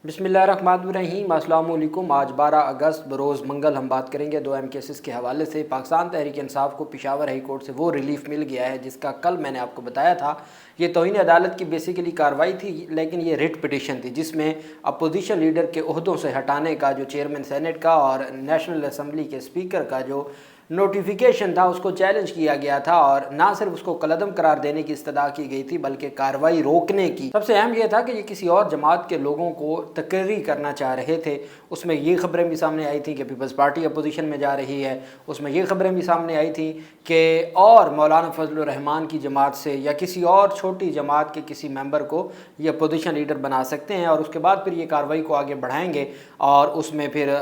बिस्मिल्लाहिर्रहमानिर्रहीम। अस्सलाम वालेकुम। आज 12 अगस्त बरोज़ मंगल हम बात करेंगे दो अहम केसेस के हवाले से। पाकिस्तान तहरीक इंसाफ को पेशावर हाई कोर्ट से वो रिलीफ मिल गया है जिसका कल मैंने आपको बताया था। ये तौहीन अदालत की बेसिकली कार्रवाई थी, लेकिन ये रिट पिटिशन थी जिसमें अपोजिशन लीडर के ओहदों से हटाने का जो चेयरमैन सेनेट का और नेशनल असम्बली के स्पीकर का जो नोटिफिकेशन था उसको चैलेंज किया गया था, और ना सिर्फ उसको कलअदम करार देने की इस्तदा की गई थी बल्कि कार्रवाई रोकने की। सबसे अहम यह था कि ये किसी और जमात के लोगों को तकर्री करना चाह रहे थे। उसमें ये खबरें भी सामने आई थी कि पीपल्स पार्टी अपोजिशन में जा रही है। उसमें ये खबरें भी सामने आई थी कि और मौलाना फजल रहमान की जमात से या किसी और छोटी जमात के किसी मेंबर को ये अपोजिशन लीडर बना सकते हैं, और उसके बाद फिर ये कार्रवाई को आगे बढ़ाएंगे और उसमें फिर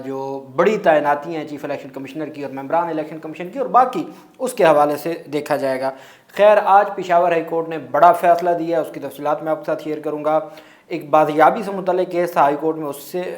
जो बड़ी तैनातियाँ हैं चीफ इलेक्शन कमिश्नर की और मेंबरान इलेक्शन कमीशन की और बाकी उसके हवाले से देखा जाएगा। खैर, आज पेशावर हाई कोर्ट ने बड़ा फैसला दिया, उसकी तफसीलात मैं आपके साथ शेयर करूँगा। एक बाजियाबी से मुतल्लिक़ केस था हाई कोर्ट में,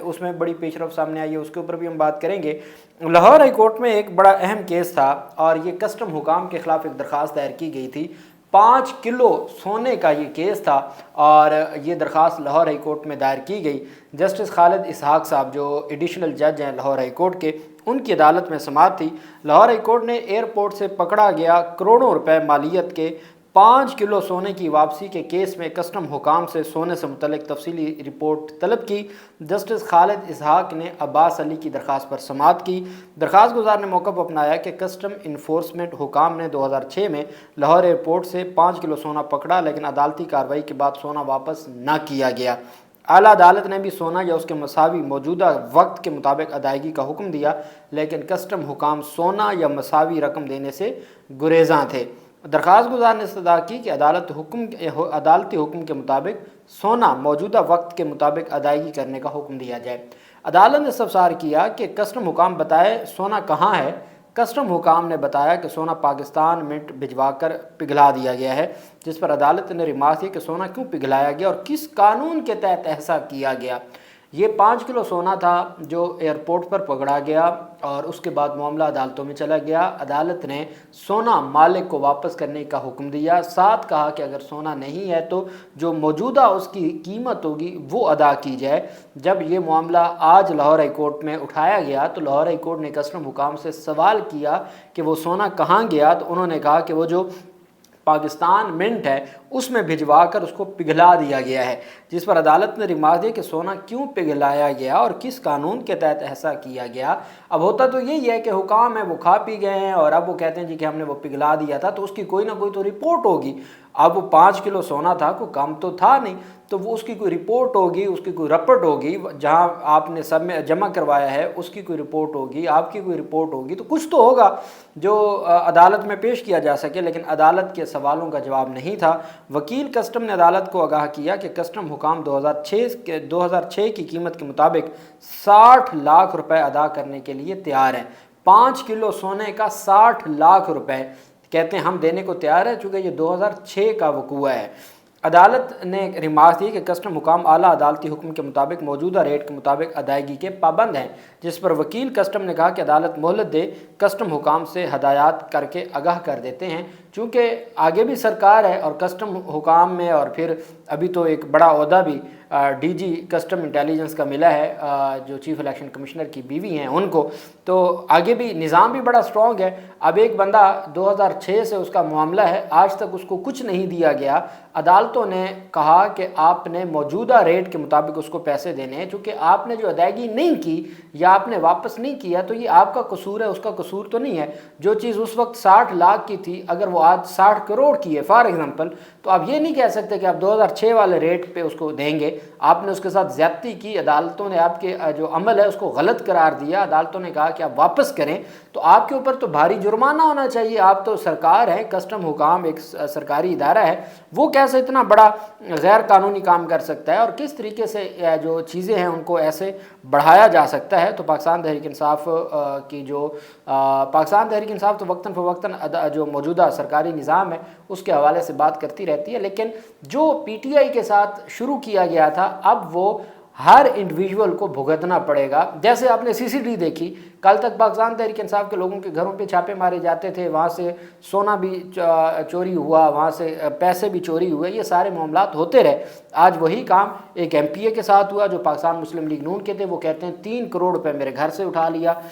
उसमें बड़ी पेशरफ सामने आई है, उसके ऊपर भी हम बात करेंगे। लाहौर हाई कोर्ट में एक बड़ा अहम केस था और ये कस्टम हुकाम के ख़िलाफ़ एक दरख्वास्त दायर की गई थी। 5 किलो सोने का ये केस था और ये दरख्वास्त लाहौर हाई कोर्ट में दायर की गई। जस्टिस खालिद इसहाक साहब जो एडिशनल जज हैं लाहौर हाई कोर्ट के, उनकी अदालत में समाअत थी। लाहौर हाई कोर्ट ने एयरपोर्ट से पकड़ा गया करोड़ों रुपए मालियत के 5 किलो सोने की वापसी के केस में कस्टम हुकाम से सोने से मुतल्लिक तफसीली रिपोर्ट तलब की। जस्टिस खालिद इसहाक ने अब्बास अली की दरख्वास्त पर समाअत की। दरख्वास्त गुजार ने मौक़िफ़ अपनाया कि कस्टम इन्फोर्समेंट हुकाम ने 2006 में लाहौर एयरपोर्ट से 5 किलो सोना पकड़ा, लेकिन अदालती कार्रवाई के बाद सोना वापस न किया गया। आला अदालत ने भी सोना या उसके मसावी मौजूदा वक्त के मुताबिक अदायगी का हुक्म दिया, लेकिन कस्टम हुकाम सोना या मसावी रकम देने से गुरेज़ां थे। दरख्वास्त गुजार ने इस्तदा की कि अदालती हुक्म के मुताबिक सोना मौजूदा वक्त के मुताबिक अदायगी करने का हुक्म दिया जाए। अदालत ने इस्तफसार किया कि कस्टम हुकाम बताए सोना कहाँ है। कस्टम हुकाम ने बताया कि सोना पाकिस्तान मिंट भिजवाकर पिघला दिया गया है, जिस पर अदालत ने रिमार्क की कि सोना क्यों पिघलाया गया और किस कानून के तहत ऐसा किया गया। ये 5 किलो सोना था जो एयरपोर्ट पर पकड़ा गया और उसके बाद मामला अदालतों में चला गया। अदालत ने सोना मालिक को वापस करने का हुक्म दिया, साथ कहा कि अगर सोना नहीं है तो जो मौजूदा उसकी कीमत होगी वो अदा की जाए। जब ये मामला आज लाहौर हाई कोर्ट में उठाया गया तो लाहौर हाई कोर्ट ने कस्टम हुकाम से सवाल किया कि वो सोना कहाँ गया, तो उन्होंने कहा कि वो जो पाकिस्तान मिंट है उसमें भिजवा कर उसको पिघला दिया गया है, जिस पर अदालत ने रिमार्क दिया कि सोना क्यों पिघलाया गया और किस कानून के तहत ऐसा किया गया। अब होता तो यही है कि हुकाम है वो खा पी गए हैं और अब वो कहते हैं जी कि हमने वो पिघला दिया था, तो उसकी कोई ना कोई तो रिपोर्ट होगी। अब वो 5 किलो सोना था, कोई कम तो था नहीं, तो वो उसकी कोई रिपोर्ट होगी, उसकी कोई रपट होगी, जहां आपने सब में जमा करवाया है उसकी कोई रिपोर्ट होगी, आपकी कोई रिपोर्ट होगी, तो कुछ तो होगा जो अदालत में पेश किया जा सके। लेकिन अदालत के सवालों का जवाब नहीं था। वकील कस्टम ने अदालत को आगाह किया कि कस्टम हुकाम 2006 की कीमत के मुताबिक 60 लाख रुपए अदा करने के लिए तैयार है। 5 किलो सोने का 60 लाख रुपए कहते हैं हम देने को तैयार है, चूँकि ये 2006 का वकूआ है। अदालत ने रिमार्क दी कि कस्टम हुकाम आला अदालती हुक्म के मुताबिक मौजूदा रेट के मुताबिक अदायगी के पाबंद हैं, जिस पर वकील कस्टम ने कहा कि अदालत मोहलत दे, कस्टम हुकाम से हदायत करके आगाह कर देते हैं। चूँकि आगे भी सरकार है और कस्टम हुकाम में, और फिर अभी तो एक बड़ा ओहदा भी डीजी कस्टम इंटेलिजेंस का मिला है जो चीफ इलेक्शन कमिश्नर की बीवी हैं उनको, तो आगे भी निज़ाम भी बड़ा स्ट्रॉन्ग है। अब एक बंदा 2006 से उसका मामला है, आज तक उसको कुछ नहीं दिया गया। अदालतों ने कहा कि आपने मौजूदा रेट के मुताबिक उसको पैसे देने हैं, चूँकि आपने जो अदायगी नहीं की या आपने वापस नहीं किया तो ये आपका कसूर है, उसका कसूर तो नहीं है। जो चीज़ उस वक्त 60 लाख की थी अगर वो आज 60 करोड़ की है फॉर एग्जांपल, तो आप ये नहीं कह सकते कि आप 2006 वाले रेट पे उसको देंगे। आपने उसके साथ ज़्यादती की, अदालतों ने आपके जो अमल है उसको गलत करार दिया, अदालतों ने कहा कि आप वापस करें, तो आपके ऊपर तो भारी जुर्माना होना चाहिए। आप तो सरकार है, कस्टम हुकाम एक सरकारी इदारा है, वो कैसे इतना बड़ा गैर कानूनी काम कर सकता है और किस तरीके से जो चीज़ें हैं उनको ऐसे बढ़ाया जा सकता है। तो पाकिस्तान तहरीक इंसाफ की जो पाकिस्तान तहरीक इंसाफ तो वक्तन फ़वक्तन जो मौजूदा सरकारी निज़ाम है उसके हवाले से बात करती रहती है, लेकिन जो पीटीआई के साथ शुरू किया गया था अब वो हर इंडिविजुअल को भुगतना पड़ेगा। जैसे आपने CCTV देखी, कल तक पाकिस्तान तहरीक इंसाफ के लोगों के घरों पे छापे मारे जाते थे, वहाँ से सोना भी चोरी हुआ, वहाँ से पैसे भी चोरी हुए, ये सारे मामलात होते रहे। आज वही काम एक MPA के साथ हुआ जो पाकिस्तान मुस्लिम लीग नून के थे। वो कहते हैं 3 करोड़ रुपए मेरे घर से उठा लिया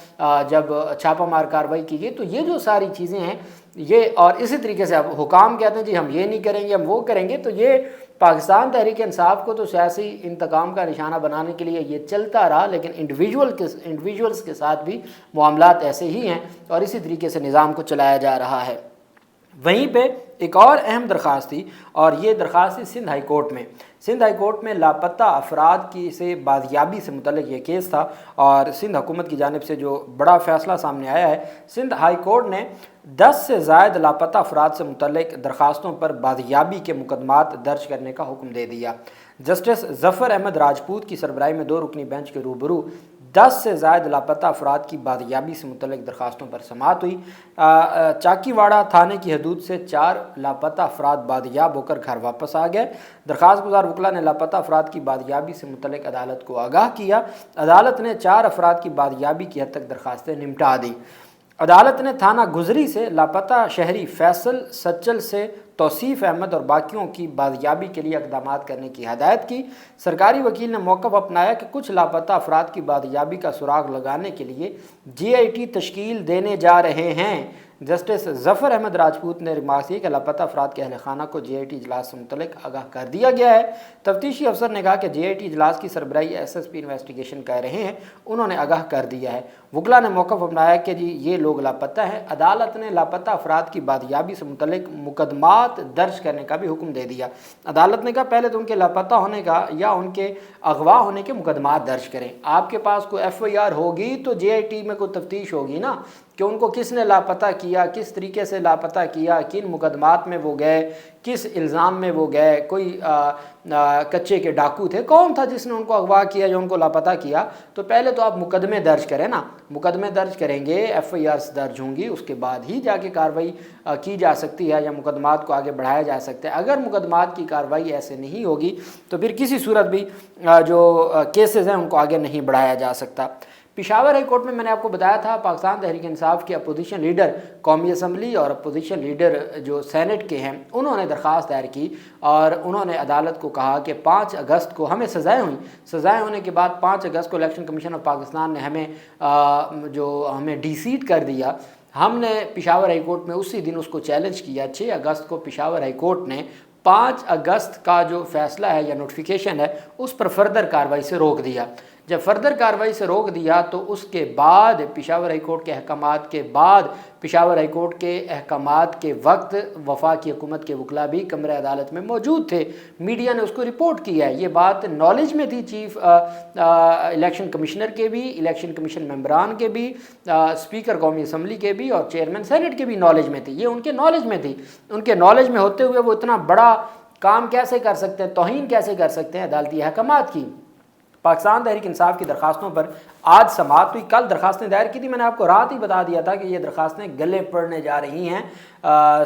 जब छापा मार कार्रवाई की गई। तो ये जो सारी चीज़ें हैं ये, और इसी तरीके से अब हुकाम कहते हैं जी हम ये नहीं करेंगे हम वो करेंगे। तो ये पाकिस्तान तहरीक इंसाफ को तो सियासी इंतकाम का निशाना बनाने के लिए ये चलता रहा, लेकिन इंडिविजुअल्स के साथ भी मामलात ऐसे ही हैं और इसी तरीके से निज़ाम को चलाया जा रहा है। वहीं पे एक और अहम दरख्वास्त थी और ये दरख्वास्त थी सिंध हाई कोर्ट में। सिंध हाई कोर्ट में लापता अफराद की से बाजियाबी से मुतल्लिक ये केस था और सिंध हुकूमत की जानिब से जो बड़ा फ़ैसला सामने आया है, सिंध हाई कोर्ट ने 10 से ज़ायद लापता अफराद से मुतल्लिक दरख्वास्तों पर बाजियाबी के मुकदमात दर्ज करने का हुक्म दे दिया। जस्टिस ज़फ़र अहमद राजपूत की सरबराही में 2 रुकनी बेंच के रूबरू 10 से ज़ायद लापता अफराद की बाजियाबी से मुतल्लिक दरख्वास्तों पर समाअत हुई। चाकीवाड़ा थाने की हदूद से 4 लापता अफराद बाजियाब होकर घर वापस आ गए। दरख्वास्त गुजार वकला ने लापता अफराद की बाजियाबी से मुतल्लिक अदालत को आगाह किया। अदालत ने 4 अफराद की बाजियाबी की हद तक दरख्वास्तें निपटा दी। अदालत ने थाना गुजरी से लापता शहरी फैसल सच्चल से तौसीफ़ अहमद और बाकियों की बाजियाबी के लिए इक़दाम करने की हदायत की। सरकारी वकील ने मौक़िफ़ अपनाया कि कुछ लापता अफराद की बाजियाबी का सुराग लगाने के लिए GIT तश्कील देने जा रहे हैं। जस्टिस ज़फ़र अहमद राजपूत ने रिमार्क की कि लापता अफराद के अहल खाना को GIT इजलास से मुतल्लिक आगाह कर दिया गया है। तफ्तीशी अफसर ने कहा कि GIT इजलास की सरबराही SSP इन्वेस्टिगेशन कर रहे हैं, उन्होंने आगाह कर दिया है। वकला ने मौक़िफ़ अपनाया कि जी ये लोग लापता हैं। अदालत ने लापता अफराद की बाजियाबी से मुतल्लिक मुकदमात दर्ज करने का भी हुक्म दे दिया। अदालत ने कहा पहले तो उनके लापता होने का या उनके अगवा होने के मुकदमात दर्ज करें। आपके पास कोई FIR होगी तो GIT में कोई तफ्तीश होगी ना कि उनको किसने लापता किया, किस तरीके से लापता किया, किन मुकदमात में वो गए, किस इल्ज़ाम में वो गए, कोई कच्चे के डाकू थे, कौन था जिसने उनको अगवा किया जो उनको लापता किया। तो पहले तो आप मुकदमे दर्ज करें ना, मुकदमे दर्ज करेंगे, FIRs दर्ज होंगी, उसके बाद ही जाके कार्रवाई की जा सकती है या मुकदमात को आगे बढ़ाया जा सकता है। अगर मुकदमात की कार्रवाई ऐसे नहीं होगी तो फिर किसी सूरत भी जो केसेस हैं उनको आगे नहीं बढ़ाया जा सकता। पेशावर हाई कोर्ट में मैंने आपको बताया था पाकिस्तान तहरीक इंसाफ के अपोजिशन लीडर कौमी असम्बली और अपोजिशन लीडर जो सेनेट के हैं उन्होंने दरख्वास्त दायर की और उन्होंने अदालत को कहा कि 5 अगस्त को हमें सज़ाएँ होने के बाद 5 अगस्त को इलेक्शन कमीशन ऑफ पाकिस्तान ने हमें डिसीट कर दिया। हमने पेशावर हाई कोर्ट में उसी दिन उसको चैलेंज किया। 6 अगस्त को पेशावर हाई कोर्ट ने 5 अगस्त का जो फैसला है या नोटिफिकेशन है उस पर फर्दर कार्रवाई से रोक दिया। जब फर्दर कार्रवाई से रोक दिया तो उसके बाद पेशावर हाई कोर्ट के अहकामात के बाद पेशावर हाई कोर्ट के अहकामात के वक्त वफाकी हुकूमत के वकला भी कमरे अदालत में मौजूद थे। मीडिया ने उसको रिपोर्ट किया है। ये बात नॉलेज में थी चीफ इलेक्शन कमिश्नर के भी, इलेक्शन कमीशन मेंबरान के भी, स्पीकर कौमी असम्बली के भी और चेयरमैन सेनेट के भी नॉलेज में थी। ये उनके नॉलेज में थी। उनके नॉलेज में होते हुए वो इतना बड़ा काम कैसे कर सकते हैं, तौहीन कैसे कर सकते हैं अदालती अहकामात की। पाकिस्तान तहरीक इंसाफ की दरख्वास्तों पर आज समाअत हुई। कल दरख्वास्तें दायर की थी, मैंने आपको रात ही बता दिया था कि ये दरख्वास्तें गले पड़ने जा रही हैं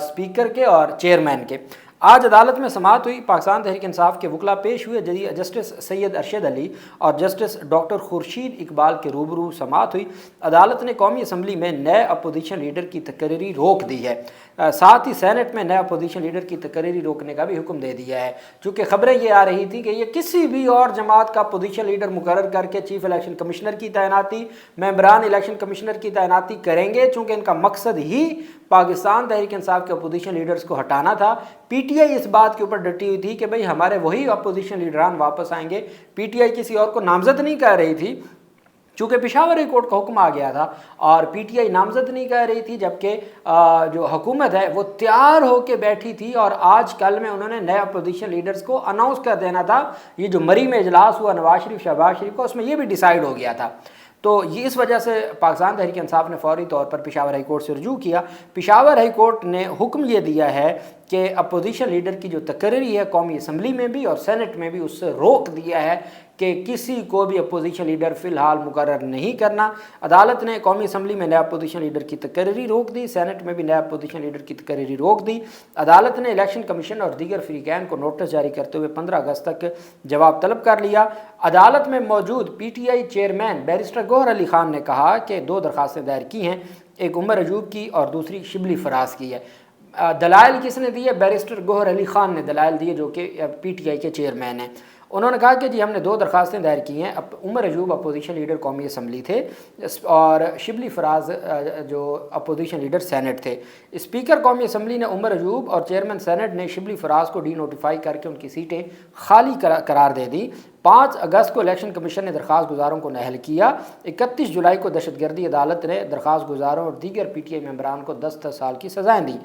स्पीकर के और चेयरमैन के। आज अदालत में समाअत हुई। पाकिस्तान तहरीक इंसाफ के वकला पेश हुए। जस्टिस सैयद अरशद अली और जस्टिस डॉक्टर खुर्शीद इकबाल के रूबरू समाअत हुई। अदालत ने कौमी असम्बली में नए अपोजिशन लीडर की तकरीरी रोक दी है। साथ ही सेनेट में नए अपोजिशन लीडर की तकरीरी रोकने का भी हुक्म दे दिया है। चूँकि खबरें ये आ रही थी कि ये किसी भी और जमात का अपोजिशन लीडर मुकर्रर करके चीफ इलेक्शन कमिश्नर की तैनाती, मेंबरान इलेक्शन कमिश्नर की तैनाती करेंगे, चूँकि इनका मकसद ही पाकिस्तान तहरीक इंसाफ के अपोजिशन लीडर्स को हटाना था। PTI इस बात के ऊपर डटी हुई थी कि भाई हमारे वही अपोजिशन लीडरान वापस आएंगे। PTI किसी और को नामजद नहीं कर रही थी, चूँकि पेशावर हाई कोर्ट का हुक्म आ गया था और PTI नामजद नहीं कर रही थी, जबकि जो हुकूमत है वो तैयार होकर बैठी थी और आज कल में उन्होंने नए अपोजिशन लीडर्स को अनाउंस कर देना था। ये जो मरी में इजलास हुआ नवाज शरीफ शहबाज शरीफ का, उसमें ये भी डिसाइड हो गया था। तो ये इस वजह से पाकिस्तान तहरीक इंसाफ ने फौरी तौर पर पेशावर हाई कोर्ट से रुजू किया। पेशावर हाई कोर्ट ने हुक्म ये दिया है कि अपोजिशन लीडर की जो तकरीरी है कौमी असम्बली में भी और सेनेट में भी उससे रोक दिया है کہ کسی کو بھی اپوزیشن لیڈر فی الحال مقرر نہیں کرنا۔ عدالت نے قومی اسمبلی میں نیا اپوزیشن لیڈر کی تقرری روک دی، سینٹ میں بھی نیا اپوزیشن لیڈر کی تقرری روک دی۔ عدالت نے الیکشن کمیشن اور دیگر فریقین کو نوٹس جاری کرتے ہوئے 15 اگست تک جواب طلب کر لیا۔ عدالت میں موجود P T I chairman barrister Gohar Ali Khan نے کہا کہ 2 درخواستیں دائر کی ہیں، ایک عمر ایوب کی اور دوسری شبلی فراز کی ہے۔ دلائل کس نے دیے؟ بیرسٹر گوہر علی خان نے دلائل دیے جو کہ پی ٹی آئی کے چیئرمین ہیں۔ انہوں نے کہا کہ جی ہم نے 2 درخواستیں دائر کی ہیں، عمر ایوب اپوزیشن لیڈر قومی اسمبلی تھے اور شبلی فراز جو اپوزیشن لیڈر سینٹ تھے۔ اسپیکر قومی اسمبلی نے عمر ایوب اور چیئرمین سینٹ نے شبلی فراز کو ڈی نوٹیفائی کر کے ان کی سیٹیں خالی قرار دے دی۔ 5 اگست کو الیکشن کمیشن نے درخواست گزاروں کو نااہل کیا۔ 31 جولائی کو دہشت گردی عدالت نے درخواست گزاروں اور دیگر پی ٹی آئی ممبران کو 10 سال کی سزائیں دی۔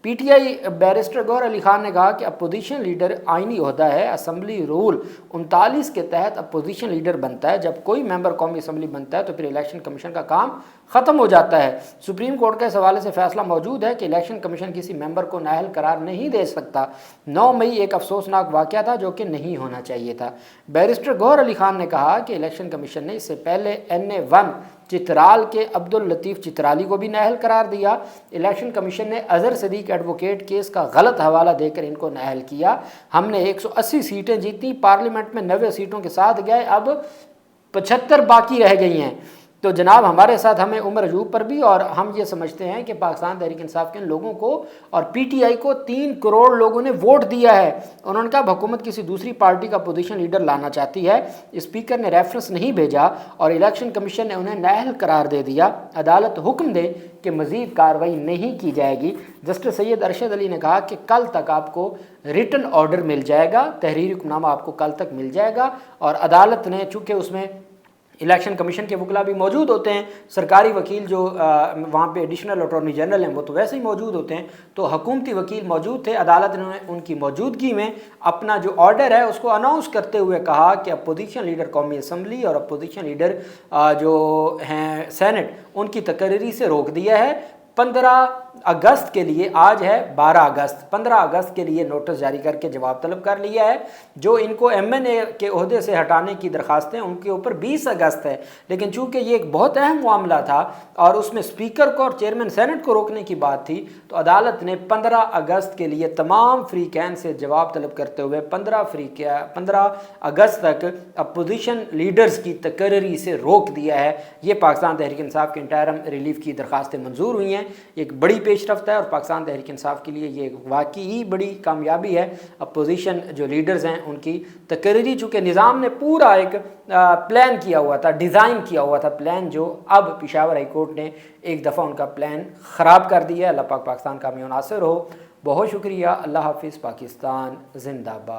پی ٹی آئی بیرسٹر گوہر علی خان نے کہا کہ اپوزیشن لیڈر آئینی عہدہ ہے، اسمبلی رول 39 کے تحت اپوزیشن لیڈر بنتا ہے۔ جب کوئی ممبر قومی اسمبلی بنتا ہے تو پھر الیکشن کمیشن کا کام ختم ہو جاتا ہے۔ سپریم کورٹ کا اس حوالے سے فیصلہ موجود ہے کہ الیکشن کمیشن کسی ممبر کو نااہل قرار نہیں دے سکتا۔ 9 مئی ایک افسوسناک واقعہ تھا جو کہ نہیں ہونا چاہیے تھا۔ بیرسٹر گوہر علی خان نے کہا کہ الیکشن کمیشن نے اس سے پہلے NA1 چترال کے عبداللطیف چترالی کو بھی نااہل قرار دیا۔ الیکشن کمیشن نے اظہر صدیق ایڈوکیٹ کیس کا غلط حوالہ دے کر ان کو نااہل کیا۔ ہم نے 180 سیٹیں جیتی، پارلیمنٹ میں 90 سیٹوں کے ساتھ گئے، اب 75 باقی رہ گئی ہیں۔ تو جناب ہمارے ساتھ ہمیں عمر ایوب پر بھی، اور ہم یہ سمجھتے ہیں کہ پاکستان تحریک انصاف کے لوگوں کو اور پی ٹی آئی کو 3 کروڑ لوگوں نے ووٹ دیا ہے۔ انہوں نے کہا حکومت کسی دوسری پارٹی کا پوزیشن لیڈر لانا چاہتی ہے۔ اسپیکر نے ریفرنس نہیں بھیجا اور الیکشن کمیشن نے انہیں نااہل قرار دے دیا۔ عدالت حکم دے کہ مزید کارروائی نہیں کی جائے گی۔ جسٹس سید ارشد علی نے کہا کہ کل تک آپ کو ریٹن آرڈر مل جائے گا، تحریری حکم نامہ آپ کو کل تک مل جائے گا۔ اور عدالت نے چونکہ اس میں الیکشن کمیشن کے وکلاء بھی موجود ہوتے ہیں، سرکاری وکیل جو وہاں پہ ایڈیشنل اٹارنی جنرل ہیں وہ تو ویسے ہی موجود ہوتے ہیں، تو حکومتی وکیل موجود تھے۔ عدالت نے ان کی موجودگی میں اپنا جو آرڈر ہے اس کو اناؤنس کرتے ہوئے کہا کہ اپوزیشن لیڈر قومی اسمبلی اور اپوزیشن لیڈر جو ہیں سینٹ ان کی تقرری سے روک دیا ہے۔ 15 اگست کے لیے، آج ہے 12 اگست، 15 اگست کے لیے نوٹس جاری کر کے جواب طلب کر لیا ہے۔ جو ان کو MNA کے عہدے سے ہٹانے کی درخواستیں ان کے اوپر 20 اگست ہے، لیکن چونکہ یہ ایک بہت اہم معاملہ تھا اور اس میں اسپیکر کو اور چیئرمین سینٹ کو روکنے کی بات تھی، تو عدالت نے 15 اگست کے لیے تمام فریقین سے جواب طلب کرتے ہوئے 15 اگست تک اپوزیشن لیڈرز کی تقرری سے روک دیا ہے۔ یہ پاکستان تحریک انصاف کے انٹرم ریلیف کی درخواستیں منظور ہوئی ہیں۔ یہ ایک بڑی پیش رفت ہے اور پاکستان تحریک انصاف کے لیے یہ واقعی بڑی کامیابی ہے۔ اپوزیشن جو لیڈرز ہیں ان کی تقرری، چونکہ نظام نے پورا ایک پلان کیا ہوا تھا، ڈیزائن کیا ہوا تھا پلان، جو اب پشاور ہائی کورٹ نے ایک دفعہ ان کا پلان خراب کر دیا ہے۔ اللہ پاک پاکستان کا میں ناصر ہو۔ بہت شکریہ۔ اللہ حافظ۔ پاکستان زندہ باد۔